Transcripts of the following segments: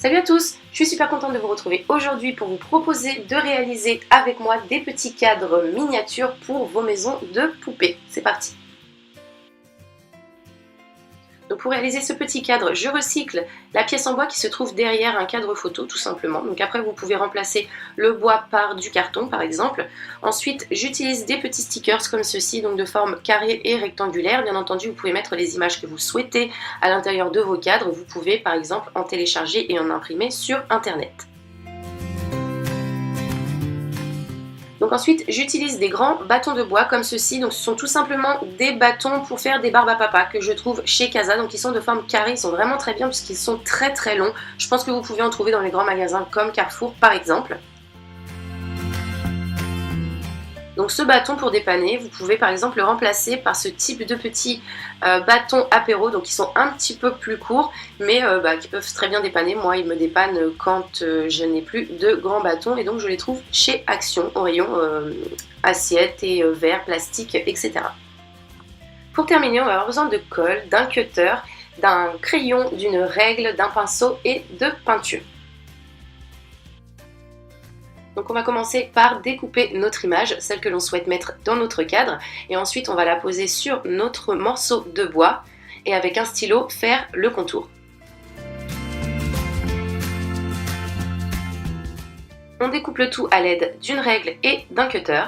Salut à tous, je suis super contente de vous retrouver aujourd'hui pour vous proposer de réaliser avec moi des petits cadres miniatures pour vos maisons de poupées. C'est parti! Donc pour réaliser ce petit cadre, je recycle la pièce en bois qui se trouve derrière un cadre photo tout simplement. Donc après vous pouvez remplacer le bois par du carton par exemple. Ensuite j'utilise des petits stickers comme ceci, donc de forme carrée et rectangulaire. Bien entendu vous pouvez mettre les images que vous souhaitez à l'intérieur de vos cadres. Vous pouvez par exemple en télécharger et en imprimer sur internet. Donc ensuite, j'utilise des grands bâtons de bois comme ceci. Donc ce sont tout simplement des bâtons pour faire des barbes à papa que je trouve chez Casa. Donc ils sont de forme carrée, ils sont vraiment très bien puisqu'ils sont très longs. Je pense que vous pouvez en trouver dans les grands magasins comme Carrefour par exemple. Donc ce bâton pour dépanner, vous pouvez par exemple le remplacer par ce type de petits bâtons apéro, donc ils sont un petit peu plus courts, mais qui peuvent très bien dépanner. Moi, ils me dépannent quand je n'ai plus de grands bâtons, et donc je les trouve chez Action, au rayon assiettes et verres, plastique, etc. Pour terminer, on va avoir besoin de colle, d'un cutter, d'un crayon, d'une règle, d'un pinceau et de peinture. Donc on va commencer par découper notre image, celle que l'on souhaite mettre dans notre cadre, et ensuite on va la poser sur notre morceau de bois et avec un stylo faire le contour. On découpe le tout à l'aide d'une règle et d'un cutter.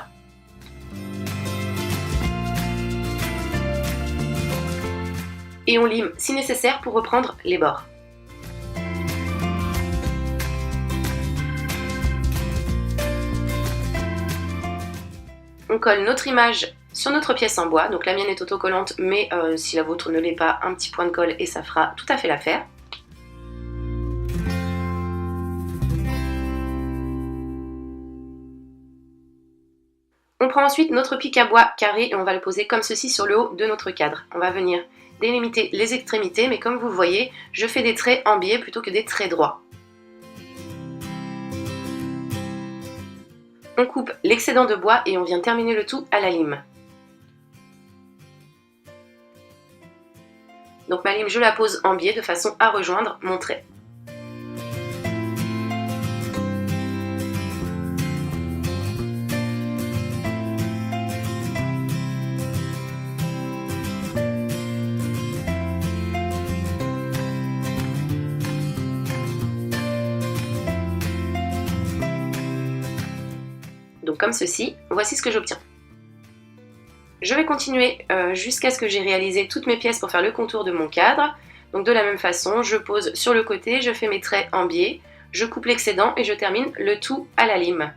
Et on lime si nécessaire pour reprendre les bords. On colle notre image sur notre pièce en bois, donc la mienne est autocollante, mais si la vôtre ne l'est pas, un petit point de colle et ça fera tout à fait l'affaire. On prend ensuite notre pic à bois carré et on va le poser comme ceci sur le haut de notre cadre. On va venir délimiter les extrémités, mais comme vous voyez, je fais des traits en biais plutôt que des traits droits. On coupe l'excédent de bois et on vient terminer le tout à la lime. Donc ma lime, je la pose en biais de façon à rejoindre mon trait. Donc comme ceci, voici ce que j'obtiens. Je vais continuer jusqu'à ce que j'ai réalisé toutes mes pièces pour faire le contour de mon cadre. Donc de la même façon, je pose sur le côté, je fais mes traits en biais, je coupe l'excédent et je termine le tout à la lime.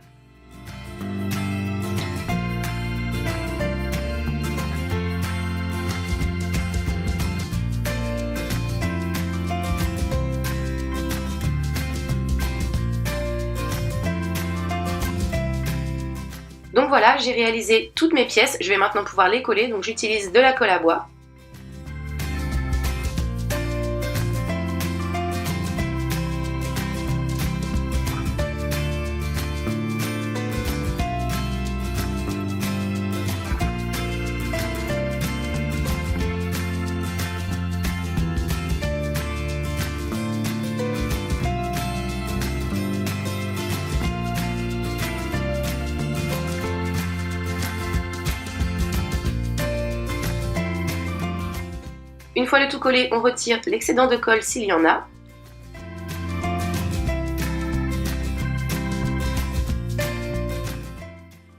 Donc voilà, j'ai réalisé toutes mes pièces, je vais maintenant pouvoir les coller, donc j'utilise de la colle à bois. Une fois le tout collé, on retire l'excédent de colle s'il y en a.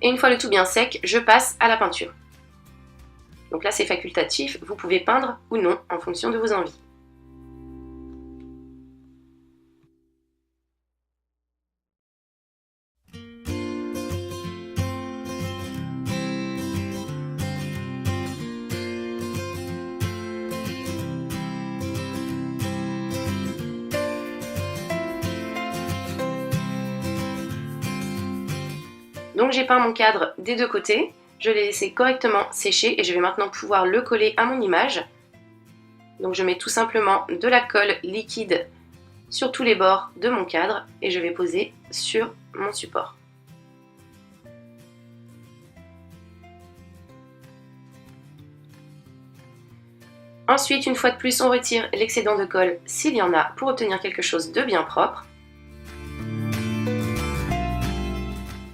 Et une fois le tout bien sec, je passe à la peinture. Donc là c'est facultatif, vous pouvez peindre ou non en fonction de vos envies. Donc j'ai peint mon cadre des deux côtés, je l'ai laissé correctement sécher et je vais maintenant pouvoir le coller à mon image. Donc je mets tout simplement de la colle liquide sur tous les bords de mon cadre et je vais poser sur mon support. Ensuite, une fois de plus, on retire l'excédent de colle s'il y en a pour obtenir quelque chose de bien propre.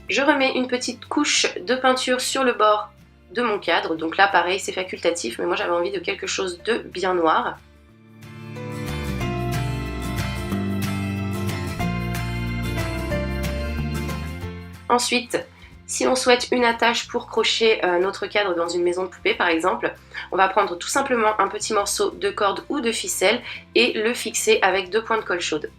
Je remets une petite couche de peinture sur le bord de mon cadre. Donc là, pareil, c'est facultatif, mais moi j'avais envie de quelque chose de bien noir. Ensuite, si on souhaite une attache pour crocher notre cadre dans une maison de poupée par exemple, on va prendre tout simplement un petit morceau de corde ou de ficelle et le fixer avec 2 points de colle chaude.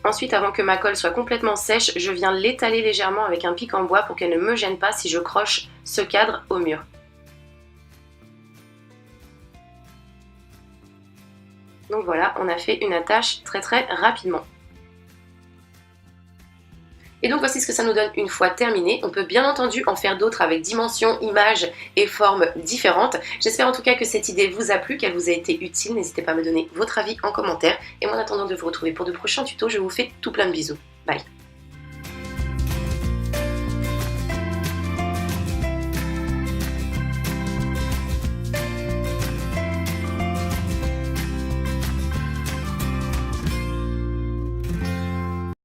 Ensuite, avant que ma colle soit complètement sèche, je viens l'étaler légèrement avec un pic en bois pour qu'elle ne me gêne pas si je croche ce cadre au mur. Donc voilà, on a fait une attache très rapidement. Et donc voici ce que ça nous donne une fois terminé. On peut bien entendu en faire d'autres avec dimensions, images et formes différentes. J'espère en tout cas que cette idée vous a plu, qu'elle vous a été utile. N'hésitez pas à me donner votre avis en commentaire. Et moi en attendant de vous retrouver pour de prochains tutos, je vous fais tout plein de bisous. Bye.